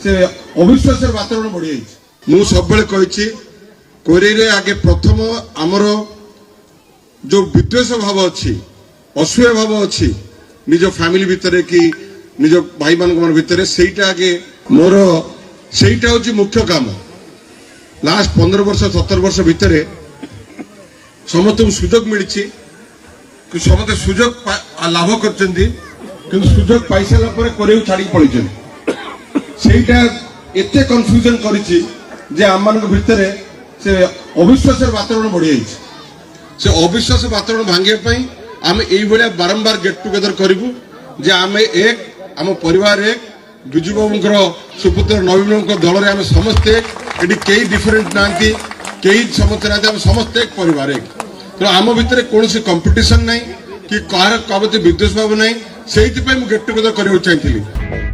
से अविश्वास वातावरण बढ़ी जाइए। मु सब कही कोरेरे आगे प्रथम आमर जो विद्वेष भाव अच्छी असूया भाव अच्छी निज फैमिली भितर कि निज भाई मान भितर सेटा आगे मोर सेटा हूँ मुख्य काम। लास्ट 15 वर्ष 17 वर्ष भितर समस्त सुजोग मिली समस्त सुजोग लाभ कर सुजोग पाई सारा पर छाड़ी पड़ी सेटा एते कन्फ्यूजन करिछि आम मान भितर से अविश्वास वातावरण बढ़ी जाइए। से अविश्वास वातावरण भांगे आम ये बारंबार गेट टुगेदर करूँ जे आम एक आम परिवार एक बिजू बाबूर सुपुत्र नवीन दल में आम समस्ते ये कई डिफरेन्ट ना कई समस्ते ना आम समस्ते एक परिवार एक तो आम भितर कौन कंपिटिशन ना कि कह विद्वेष भाव ना से गेट टुगेदर करने चाहिए।